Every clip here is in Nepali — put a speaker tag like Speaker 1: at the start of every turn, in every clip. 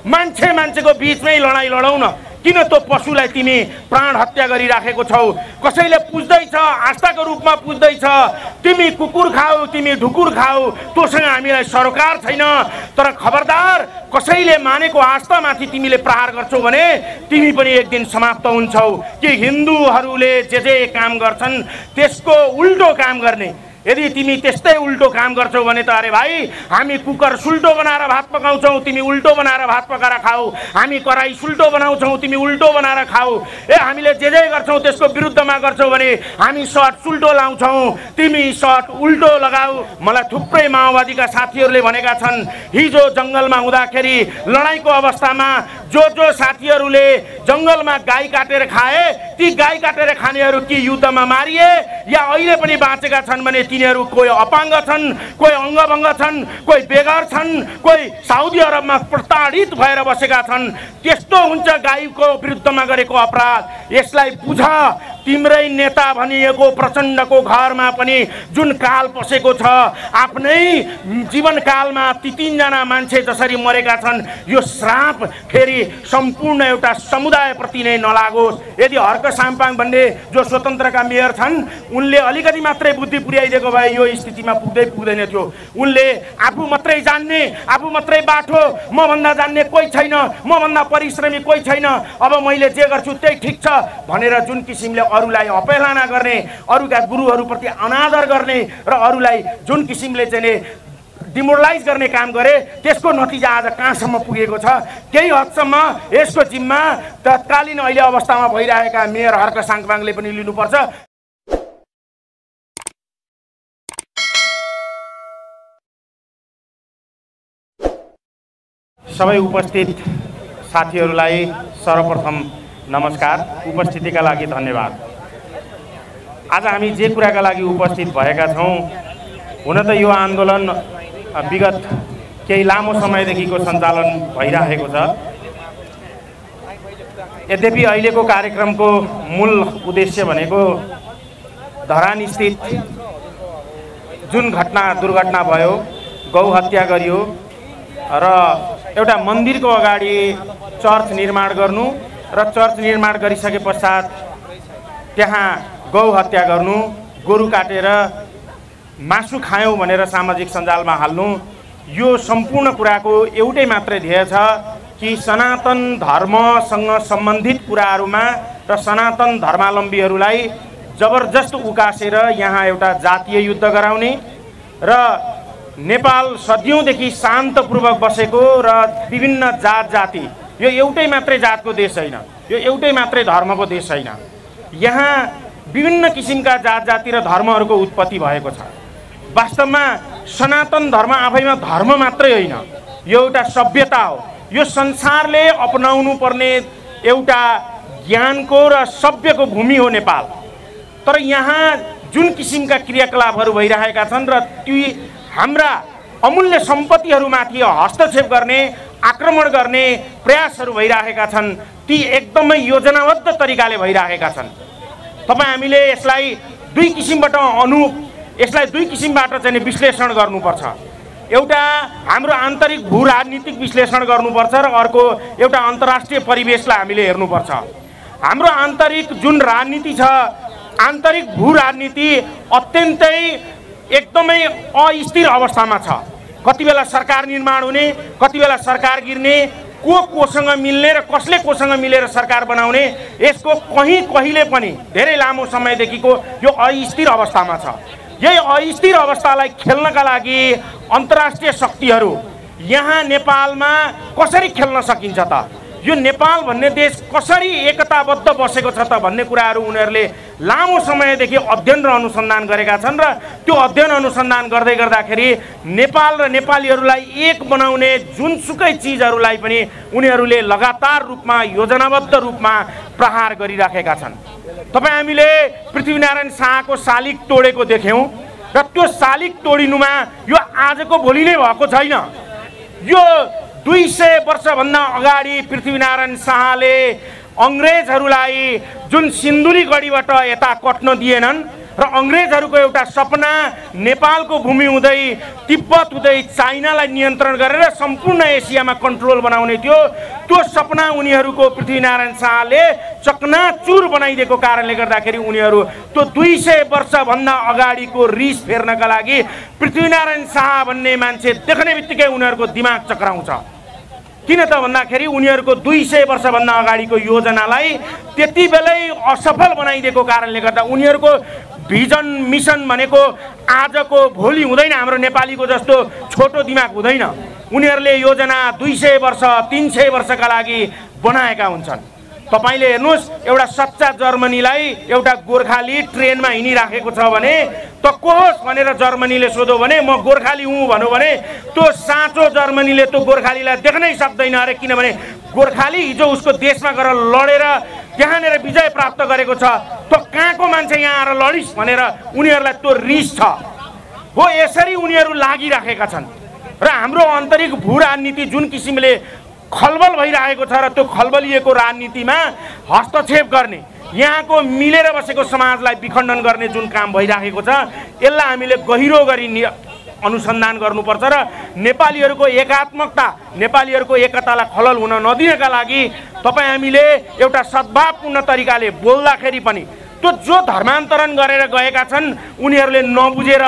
Speaker 1: मान्छे मान्छेको बीचमै लडाई लडाउँ न। किन त्यो पशुलाई तिमी प्राण हत्या गरिराखेको छौ? कसैले पुज्दैछ, आस्थाको रूपमा पुज्दैछ, तिमी कुकुर खाऊ, तिमी ढुकुर खाऊ, तोसँग हामीलाई सरोकार छैन। तर खबरदार, कसैले मानेको आस्थामाथि तिमीले प्रहार गर्छौ भने तिमी पनि एक दिन समाप्त हुन्छौ। कि हिन्दूहरूले जे काम गर्छन् त्यसको उल्टो काम गर्ने। यदि तिमी त्यस्तै उल्टो काम गर्छौ भने त अरे भाइ, हामी कुकर सुल्टो बनाएर भात पकाउँछौँ, तिमी उल्टो बनाएर भात पकाएर खाऊ। हामी कराई सुल्टो बनाउँछौँ, तिमी उल्टो बनाएर खाऊ। हामीले जे गर्छौँ त्यसको विरुद्धमा गर्छौ भने हामी सर्ट सुल्टो लाउँछौँ, तिमी सर्ट उल्टो लगाऊ। मलाई थुप्रै माओवादीका साथीहरूले भनेका छन्, हिजो जङ्गलमा हुँदाखेरि लडाइँको अवस्थामा जो साथीहरूले जङ्गलमा गाई काटेर खाए, ती गाई काटेर खानेहरू कि युद्धमा मारिए या अहिले पनि बाँचेका छन् भने तिनीहरू कोही अपाङ्ग छन्, कोही अङ्गभङ्ग छन्, कोही बेघर छन्, कोही साउदी अरबमा प्रताडित भएर बसेका छन्। त्यस्तो हुन्छ गाईको विरुद्धमा गरेको अपराध। यसलाई बुझ। तिम्रै नेता भनिएको प्रचण्डको घरमा पनि जुन काल पसेको छ, आफ्नै जीवनकालमा ती 3 जना मान्छे जसरी मरेका छन्, यो श्राप फेरि सम्पूर्ण एउटा समुदायप्रति नै नलागोस्। यदि हर्क साम्पाङ भन्ने जो स्वतन्त्रका मेयर छन्, उनले अलिकति मात्रै बुद्धि पुर्याइदिएको भए यो स्थितिमा पुग्दैन थियो। उनले आफू मात्रै जान्ने, आफू मात्रै बाठो, मभन्दा जान्ने कोही छैन, मभन्दा परिश्रमी कोही छैन, अब मैले जे गर्छु त्यही ठिक छ भनेर जुन किसिमले अरूलाई अवहेलना गर्ने, अरूका गुरुहरूप्रति अनादर गर्ने र अरूलाई जुन किसिमले चाहिँ डिमोरलाइज गर्ने काम गरे, त्यसको नतिजा आज कहाँसम्म पुगेको छ। केही हदसम्म यसको जिम्मा तत्कालीन अहिले अवस्थामा भइरहेका मेयर हर्क साम्पाङले पनि लिनुपर्छ। सबै उपस्थित साथीहरूलाई सर्वप्रथम नमस्कार। उपस्थितिका लागि धन्यवाद। आज हामी जे कुराका लागि उपस्थित भएका छौँ, हुन त यो आन्दोलन विगत केही लामो समयदेखिको सञ्चालन भइरहेको छ। यद्यपि अहिलेको कार्यक्रमको मूल उद्देश्य भनेको धरानस्थित जुन दुर्घटना भयो, गौ हत्या गरियो र एउटा मन्दिरको अगाडि चर्च निर्माण गर्नु र चर्च निर्माण गरिसके पश्चात त्यहाँ गौ हत्या गर्नु, गोरु काटेर मासु खायौँ भनेर सामाजिक सञ्जालमा हाल्नु, यो सम्पूर्ण कुराको एउटै मात्रै ध्येय छ कि सनातन धर्मसँग सम्बन्धित कुराहरूमा र सनातन धर्मावलम्बीहरूलाई जबरजस्त उकासेर यहाँ एउटा जातीय युद्ध गराउने र नेपाल सदियौँदेखि शान्तपूर्वक बसेको र विभिन्न जात जाति, यो एउटै मात्रै जातको देश होइन, यो एउटै मात्रै धर्मको देश होइन। यहाँ विभिन्न किसिमका जात जाति र धर्महरूको उत्पत्ति भएको छ। वास्तवमा सनातन धर्म आफैमा धर्म मात्रै होइन, यो एउटा सभ्यता हो। यो संसारले अपनाउनु पर्ने एउटा ज्ञानको र सभ्यको भूमि हो नेपाल। तर यहाँ जुन किसिमका क्रियाकलापहरू भइरहेका छन् र ती हाम्रा अमूल्य सम्पत्तिहरूमाथि हस्तक्षेप गर्ने, आक्रमण गर्ने प्रयासहरू भइरहेका छन्, ती एकदमै योजनाबद्ध तरिकाले भइरहेका छन्। हामीले यसलाई दुई किसिमबाट चाहिँ विश्लेषण गर्नुपर्छ। एउटा हाम्रो आन्तरिक भू राजनीतिक विश्लेषण गर्नुपर्छ र अर्को एउटा अन्तर्राष्ट्रिय परिवेशलाई हामीले हेर्नुपर्छ। हाम्रो आन्तरिक जुन राजनीति छ, आन्तरिक भू राजनीति अत्यन्तै एकदमै अस्थिर अवस्थामा छ। कति बेला सरकार निर्माण हुने, कति बेला सरकार गिर्ने, कोसँग मिल्ने र कसले कोसँग मिलेर सरकार बनाउने, यसको कहिले पनि धेरै लामो समयदेखिको यो अस्थिर अवस्थामा छ। यही अस्थिर अवस्थालाई खेल्नका लागि अन्तर्राष्ट्रिय शक्तिहरू यहाँ नेपालमा कसरी खेल्न सकिन्छ त, यो नेपाल भन्ने देश कसरी एकताबद्ध बसेको छ त भन्ने कुराहरू उनीहरूले लामो समयदेखि अध्ययन र अनुसन्धान गरेका छन् र त्यो अध्ययन अनुसन्धान गर्दै गर्दाखेरि नेपाल र नेपालीहरूलाई एक बनाउने जुनसुकै चिजहरूलाई पनि उनीहरूले लगातार रूपमा योजनाबद्ध रूपमा प्रहार गरिराखेका छन्। हामीले पृथ्वीनारायण शाहको शालिग तोडेको देख्यौँ र त्यो शालिग तोडिनुमा यो आजको भोलि नै भएको छैन। यो 200 वर्षभन्दा अगाडि पृथ्वीनारायण शाहले अङ्ग्रेजहरूलाई जुन सिन्धुली गढीबाट यता कट्न दिएनन् र अङ्ग्रेजहरूको एउटा सपना नेपालको भूमि हुँदै तिब्बत हुँदै चाइनालाई नियन्त्रण गरेर सम्पूर्ण एसियामा कन्ट्रोल बनाउने थियो। त्यो सपना उनीहरूको पृथ्वीनारायण शाहले चकनाचुर बनाइदिएको कारणले गर्दाखेरि उनीहरू त्यो 200 वर्षभन्दा अगाडिको रिस फेर्नका लागि पृथ्वीनारायण शाह भन्ने मान्छे देख्ने बित्तिकै उनीहरूको दिमाग चक्राउँछ। किन त भन्दाखेरि उनीहरूको 200 वर्षभन्दा अगाडिको योजनालाई त्यति बेलै असफल बनाइदिएको कारणले गर्दा उनीहरूको भिजन मिसन भनेको आजको भोलि हुँदैन। हाम्रो नेपालीको जस्तो छोटो दिमाग हुँदैन। उनीहरूले योजना 200 वर्ष 300 वर्षका लागि बनाएका हुन्छन्। तपाईले हेर्नुस्, एउटा सच्चा जर्मनीलाई एउटा गोर्खाली ट्रेनमा हिँडिराखेको छ भने त को होस् भनेर जर्मनीले सोध्यो भने म गोर्खाली हुँ भन्यो भने त्यो साँचो जर्मनीले त्यो गोर्खालीलाई देख्नै सक्दैन। अरे किनभने गोर्खाली हिजो उसको देशमा गएर लडेर त्यहाँनिर विजय प्राप्त गरेको छ। त्यो कहाँको मान्छे यहाँ आएर लडिस् भनेर उनीहरूलाई त्यो रिस छ। हो, यसरी उनीहरू लागिराखेका छन् र हाम्रो आन्तरिक भू राजनीति जुन किसिमले खलबल भइरहेको छ र त्यो खलबलिएको राजनीतिमा हस्तक्षेप गर्ने, यहाँको मिलेर बसेको समाजलाई विखण्डन गर्ने जुन काम भइरहेको छ यसलाई हामीले गहिरो गरी अनुसन्धान गर्नुपर्छ र नेपालीहरूको एकात्मकता, नेपालीहरूको एकतालाई खलल हुन नदिनका लागि तपाईँ हामीले एउटा सद्भावपूर्ण तरिकाले बोल्दाखेरि पनि त्यो जो धर्मान्तरण गरेर गएका छन् उनीहरूले नबुझेर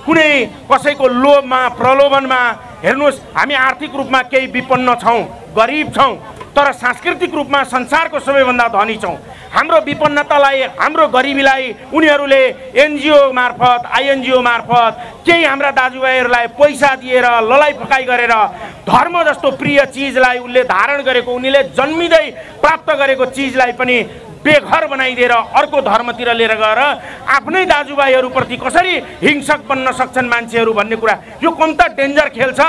Speaker 1: कुनै कसैको लोभमा प्रलोभनमा, हेर्नुहोस् हामी आर्थिक रूपमा केही विपन्न छौँ, गरिब छौँ, तर सांस्कृतिक रूपमा संसारको सबैभन्दा धनी छौँ। हाम्रो विपन्नतालाई, हाम्रो गरिबीलाई उनीहरूले एनजिओ मार्फत, आइएनजिओ मार्फत केही हाम्रा दाजुभाइहरूलाई पैसा दिएर ललाइ फकाइ गरेर धर्म जस्तो प्रिय चिजलाई उसले धारण गरेको, उनीले जन्मिँदै प्राप्त गरेको चिजलाई पनि बेघर बनाइदिएर अर्को धर्मतिर लिएर गएर आफ्नै दाजुभाइहरूप्रति कसरी हिंसक बन्न सक्छन् मान्छेहरू भन्ने कुरा, यो कम्ता डेन्जर खेल छ।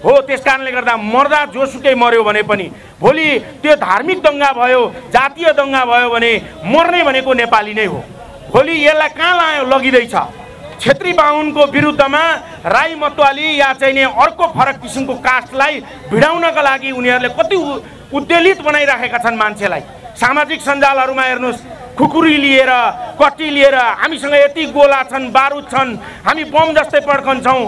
Speaker 1: हो, त्यस कारणले गर्दा मर्दा जोसुकै मर्यो भने पनि भोलि त्यो धार्मिक दङ्गा भयो, जातीय दङ्गा भयो भने मर्ने भनेको नेपाली नै हो। भोलि यसलाई कहाँ लगिँदैछ? क्षेत्री बाहुनको विरुद्धमा राई मतवाली या चाहिँ अर्को फरक किसिमको कास्टलाई भिडाउनका लागि उनीहरूले कति उद्वेलित बनाइराखेका छन् मान्छेलाई। सामाजिक सञ्जालहरूमा हेर्नुहोस्, खुकुरी लिएर, कट्टी लिएर हामीसँग यति गोला छन्, बारुद छन्, हामी बम जस्तै पड्कन्छौँ,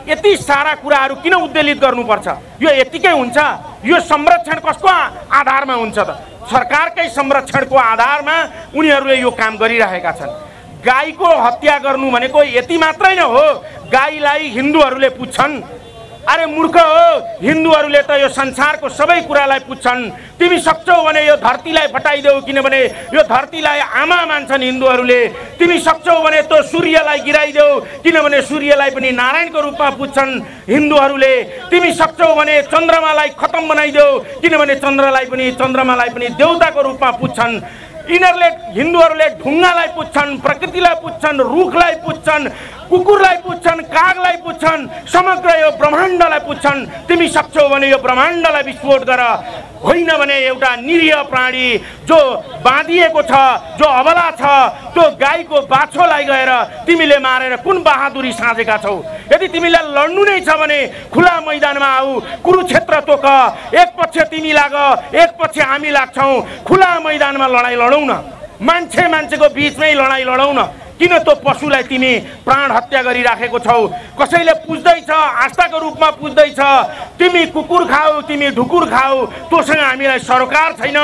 Speaker 1: यति सारा कुराहरू किन उद्वेलित गर्नुपर्छ? यो यतिकै हुन्छ? यो संरक्षण कसको आधारमा हुन्छ त? सरकारकै संरक्षणको आधारमा उनीहरूले यो काम गरिरहेका छन्। गाईको हत्या गर्नु भनेको यति मात्रै न हो, गाईलाई हिन्दूहरूले पुज्छन्। अरे मूर्ख हो, हिन्दूहरूले त यो संसारको सबै कुरालाई पुज्छन्। तिमी सक्छौ भने यो धरतीलाई फटाइदेऊ, किनभने यो धरतीलाई आमा मान्छन् हिन्दूहरूले। तिमी सक्छौ भने त्यो सूर्यलाई गिराइदेऊ, किनभने सूर्यलाई पनि नारायणको रूपमा पुज्छन् हिन्दूहरूले। तिमी सक्छौ भने चन्द्रमालाई खतम बनाइदेऊ, किनभने चन्द्रमालाई पनि देवताको रूपमा पुज्छन्। यिनीहरूले, हिन्दूहरूले ढुङ्गालाई पुज्छन्, प्रकृतिलाई पुज्छन्, रुखलाई पुज्छन्, कुकुरलाई पुज्छन्, कागलाई पुज्छन्, समग्र यो ब्रह्माण्डलाई पुज्छन्। तिमी सक्छौ भने यो ब्रह्माण्डलाई विस्फोट गर, होइन भने एउटा निरीह प्राणी जो बाँधिएको छ, जो अबला छ, त्यो गाईको बाछोलाई गएर तिमीले मारेर कुन बहादुरी साँझेका छौ? यदि तिमीलाई लड्नु नै छ भने खुला मैदानमा आऊ, कुरुक्षेत्र तोक, एक पक्ष तिमी लाग, एक पक्ष हामी लाग्छौँ, खुला मैदानमा लडाइँ लडौँ न, मान्छेको बिचमै लडाइँ लडौँ न। किन त्यो पशुलाई तिमी प्राण हत्या गरिराखेको छौ? कसैले पुज्दैछ, आस्थाको रूपमा पुज्दैछ, तिमी कुकुर खाऊ, तिमी ढुकुर खाऊ, तोसँग हामीलाई सरोकार छैन।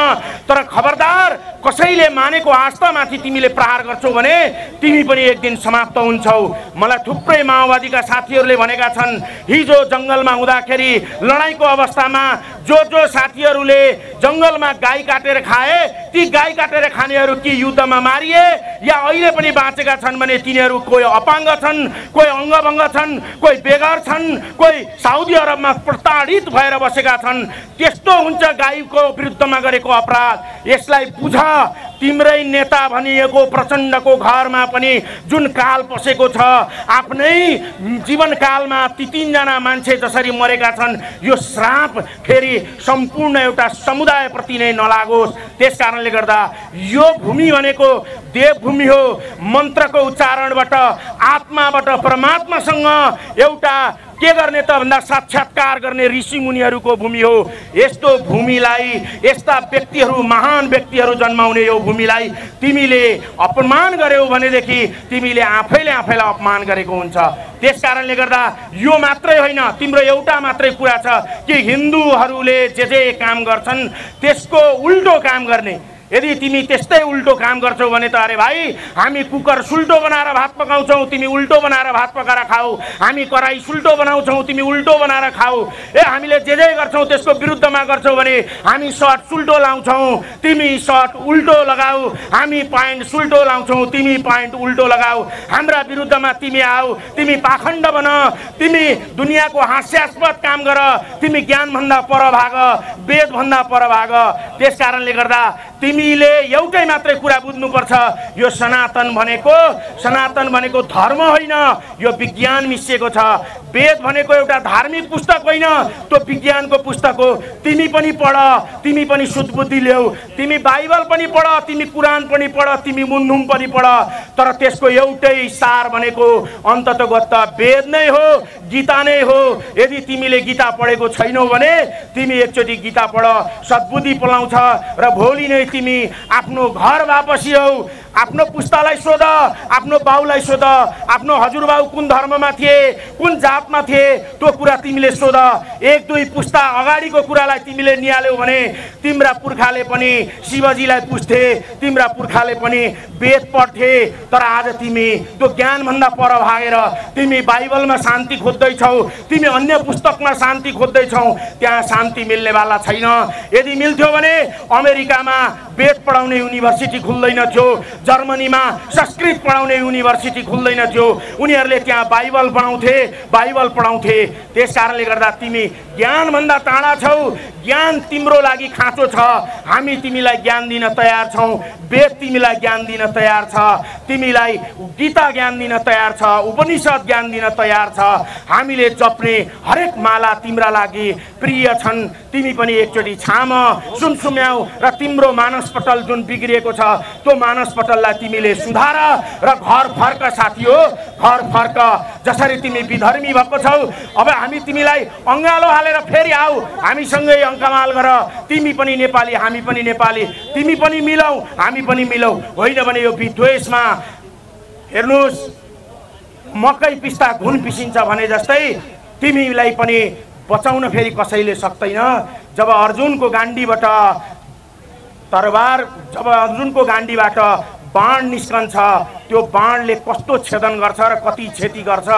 Speaker 1: तर खबरदार, कसैले मानेको आस्थामाथि तिमीले प्रहार गर्छौ भने तिमी पनि एक दिन समाप्त हुन्छौ। मलाई थुप्रै माओवादीका साथीहरूले भनेका छन्, हिजो जङ्गलमा हुँदाखेरि लडाइँको अवस्थामा जो साथीहरूले जङ्गलमा गाई काटेर खाए, ती गाई काटेर खानेहरू कि युद्धमा मारिए या अहिले पनि बाँचेका छन् भने तिनीहरू कोही अपाङ्ग छन्, कोही अङ्गभङ्ग छन्, कोही बेघर छन्, कोही साउदी अरबमा प्रताडित भएर बसेका छन्। त्यस्तो हुन्छ गाईको विरुद्धमा गरेको अपराध। यसलाई बुझ। तिम्रै नेता भनिएको प्रचण्डको घरमा पनि जुन काल पसेको छ, आफ्नै जीवनकालमा ती 3 जना मान्छे जसरी मरेका छन्, यो श्राप फेरि सम्पूर्ण एउटा समुदायप्रति नै नलागोस्। त्यस कारणले गर्दा यो भूमि भनेको देवभूमि हो। मन्त्रको उच्चारणबाट, आत्माबाट परमात्मासँग एउटा के गर्ने त भन्दा साक्षात्कार गर्ने ऋषि मुनिहरूको भूमि हो। यस्तो भूमिलाई, यस्ता व्यक्तिहरू, महान व्यक्तिहरू जन्माउने यो भूमिलाई तिमीले अपमान गर्यौ भनेदेखि तिमीले आफैले आफैलाई अपमान गरेको हुन्छ। त्यसकारणले गर्दा यो मात्रै होइन, तिम्रो एउटा मात्रै कुरा छ कि हिन्दूहरूले जे काम गर्छन् त्यसको उल्टो काम गर्ने। यदि तिमी त्यस्तै उल्टो काम गर्छौ भने त अरे भाइ, हामी कुकर सुल्टो बनाएर भात पकाउँछौँ, तिमी उल्टो बनाएर भात पकाएर खाऊ। हामी कराई सुल्टो बनाउँछौँ, तिमी उल्टो बनाएर खाऊ। हामीले जे गर्छौँ त्यसको विरुद्धमा गर्छौ भने हामी सर्ट सुल्टो लाउँछौँ, तिमी सर्ट उल्टो लगाऊ। हामी प्यान्ट सुल्टो लाउँछौँ, तिमी प्यान्ट उल्टो लगाऊ। हाम्रा विरुद्धमा तिमी आऊ, तिमी पाखण्ड बन, तिमी दुनियाँको हास्यास्पद काम गर, तिमी ज्ञानभन्दा पर भाग, वेदभन्दा पर भाग। त्यसकारणले गर्दा तिमीले एउटै मात्रै कुरा बुझ्नुपर्छ, यो सनातन भनेको धर्म होइन, यो विज्ञान मिसिएको छ। वेद भनेको एउटा धार्मिक पुस्तक होइन, त्यो विज्ञानको पुस्तक हो। तिमी पनि पढ, तिमी पनि शुद्ध बुद्धि ल्याऊ, तिमी बाइबल पनि पढ, तिमी कुरान पनि पढ, तिमी मुन्धुम पनि पढ, तर त्यसको एउटै सार भनेको अन्ततगत वेद नै हो, गीता नै हो। यदि तिमीले गीता पढेको छैनौ भने तिमी एकचोटि गीता पढ, सद्बुद्धि पलाउँछ र भोलि नै तिमी आफ्नो घर वापसी हौ। आफ्नो पुस्तालाई सोध, आफ्नो बाउलाई सोध, आफ्नो हजुरबाउ कुन धर्ममा थिए, कुन जातमा थिए, त्यो कुरा तिमीले सोध। एक दुई पुस्ता अगाडिको कुरालाई तिमीले निहाल्यौ भने तिम्रा पुर्खाले पनि शिवजीलाई पुज्थे, तिम्रा पुर्खाले पनि वेद पढ्थे। तर आज तिमी त्यो ज्ञानभन्दा पर भागेर तिमी बाइबलमा शान्ति खोज्दैछौ, तिमी अन्य पुस्तकमा शान्ति खोज्दैछौ। त्यहाँ शान्ति मिल्नेवाला छैन। यदि मिल्थ्यो भने अमेरिकामा वेद पढाउने युनिभर्सिटी खुल्दैन थियो, जर्मनीमा संस्कृत पढाउने युनिभर्सिटी खुल्दैन थियो। उनीहरूले त्यहाँ बाइबल पढाउँथे। त्यसकारणले गर्दा तिमी ज्ञानभन्दा टाढा छौ। ज्ञान तिम्रो लागि खाँचो छ, हामी तिमीलाई ज्ञान दिन तयार छौँ। वेद तिमीलाई ज्ञान दिन तयार छ, तिमीलाई गीता ज्ञान दिन तयार छ, उपनिषद ज्ञान दिन तयार छ। हामीले जप्ने हरेक माला तिम्रा लागि प्रिय छन्। तिमी पनि एकचोटि छाम, सुमसुम्याऊ र तिम्रो मानसपटल जुन बिग्रिएको छ त्यो मानसपटललाई तिमीले सुधार र घर फर्क। साथी हो, घर फर्क। जसरी तिमी विधर्मी भएको छौ, अब हामी तिमीलाई अङ्गालो हालेर फेरि आऊ, हामीसँगै अङ्कमाल गर। तिमी पनि नेपाली, हामी पनि नेपाली, तिमी पनि मिलौ, हामी पनि मिलौ। होइन भने यो विद्वेषमा हेर्नुहोस्, मकै पिस्दा घुन पिसिन्छ भने जस्तै तिमीलाई पनि बचाउन फेरि कसैले सक्दैन। जब अर्जुनको गाण्डीबाट बाण निस्कन्छ, त्यो बाणले कस्तो छेदन गर्छ र कति क्षति गर्छ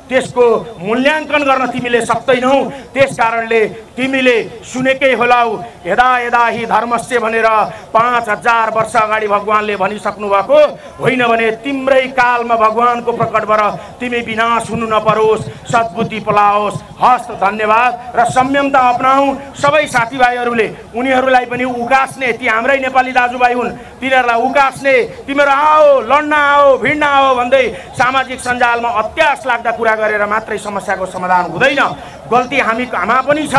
Speaker 1: त्यसको मूल्याङ्कन गर्न तिमीले सक्दैनौ। त्यसकारणले तिमीले सुनेकै होलाउ, यदा यदा हि धर्मस्य भनेर 5000 वर्ष अगाडि भगवानले भनिसक्नु भएको होइन भने तिम्रै कालमा भगवानको प्रकटबाट तिमी विनाश हुनु नपरोस्, सद्बुद्धि पलाओस्। हस्त, धन्यवाद र संयमता अपनाऊ सबै साथीभाइहरूले। उनीहरूलाई पनि उकास्ने, ती हाम्रै नेपाली दाजुभाइ हुन्, तिनीहरूलाई उकास्ने, तिमीहरू आओ, लड्न आओ, भिड्न आओ भन्दै सामाजिक सञ्जालमा अत्यास लाग्दा कुरा गरेर मात्रै समस्याको समाधान हुँदैन। गल्ती हामीमा पनि छ।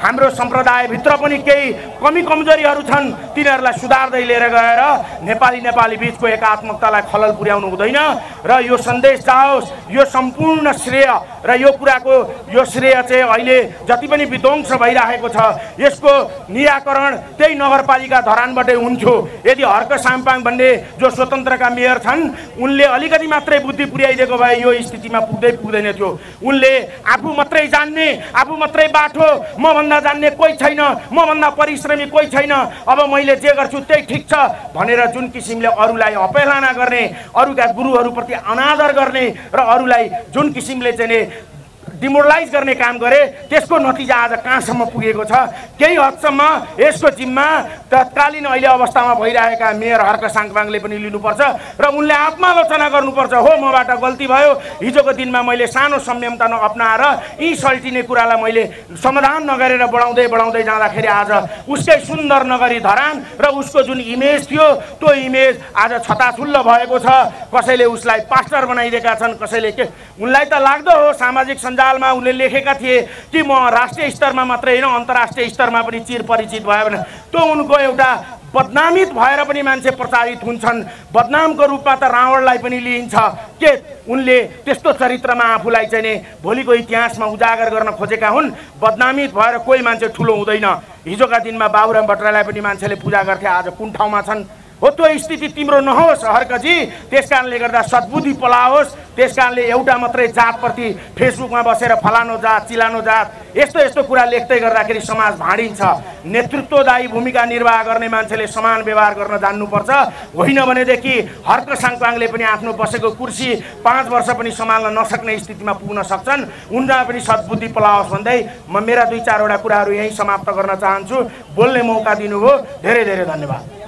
Speaker 1: हाम्रो सम्प्रदायभित्र पनि केही कमी कमजोरीहरू छन्, तिनीहरूलाई सुधार्दै लिएर गएर नेपाली बीचको एकात्मकतालाई खलल पुर्याउनु हुँदैन। र यो सन्देश जाओस्, यो सम्पूर्ण श्रेय र यो कुराको यो श्रेय चाहिँ अहिले जति पनि विध्वंस भइरहेको छ यसको निराकरण त्यही नगरपालिका धरानबाटै हुन्थ्यो। यदि हर्क साम्पाङ भन्ने जो स्वतन्त्रका मेयर छन् उनले अलिकति मात्रै बुद्धि पुर्याइदिएको भए यो स्थितिमा पुग्दैन थियो। उनले आफू मात्रै जान्ने, आफू मात्रै बाठो, मभन्दा जान्ने कोही छैन, मभन्दा परिश्रमी कोही छैन, अब मैले जे गर्छु त्यही ठिक छ भनेर जुन किसिमले अरूलाई अवहेलना गर्ने, अरूका गुरुहरूप्रति अनादर गर्ने र अरूलाई जुन किसिमले चाहिँ डिमोरलाइज गर्ने काम गरे त्यसको नतिजा आज कहाँसम्म पुगेको छ। केही हदसम्म यसको जिम्मा तत्कालीन अहिले अवस्थामा भइरहेका मेयर हर्क साङपाङले पनि लिनुपर्छ र उनले आत्मालोचना गर्नुपर्छ। हो, मबाट गल्ती भयो, हिजोको दिनमा मैले सानो संयमता नअपनाएर यी सल्टिने कुरालाई मैले समाधान नगरेर बढाउँदै जाँदाखेरि आज उसकै सुन्दर नगरी धरान र उसको जुन इमेज थियो त्यो इमेज आज छताछुल्ल भएको छ। कसैले उसलाई पास्टर बनाइदिएका छन्, कसैले के। उनलाई त लाग्दो हो सामाजिक सञ्जालमा उनले लेखेका थिए कि म राष्ट्रिय स्तरमा मात्रै होइन अन्तर्राष्ट्रिय स्तरमा पनि चिर परिचित भयो भने त्यो उनको एउटा बदनामित भएर पनि मान्छे प्रचारित हुन्छन्। बदनामको रूपमा त रावणलाई पनि लिइन्छ के उनले त्यस्तो चरित्रमा आफूलाई चाहिँ नि भोलिको इतिहासमा उजागर गर्न खोजेका हुन्। बदनामित भएर कोही मान्छे ठुलो हुँदैन। हिजोका दिनमा बाबुराम भट्टराईलाई पनि मान्छेले पूजा गर्थे, आज कुन ठाउँमा छन्? हो त्यो स्थिति तिम्रो नहोस् हर्कजी। त्यस कारणले गर्दा सद्बुद्धि पलाओस्। त्यस कारणले एउटा मात्रै जातप्रति फेसबुकमा बसेर फलानो जात चिलानो जात यस्तो यस्तो कुरा लेख्दै गर्दाखेरि समाज भाँडिन्छ। नेतृत्वदायी भूमिका निर्वाह गर्ने मान्छेले समान व्यवहार गर्न जान्नुपर्छ। होइन भनेदेखि हर्क साङपाङले पनि आफ्नो बसेको कुर्सी 5 वर्ष पनि सम्हाल्न नसक्ने स्थितिमा पुग्न सक्छन्। उनलाई पनि सद्बुद्धि पलाओस् भन्दै म मेरा 2-4 वटा कुराहरू यहीँ समाप्त गर्न चाहन्छु। बोल्ने मौका दिनुभयो, धेरै धेरै धन्यवाद।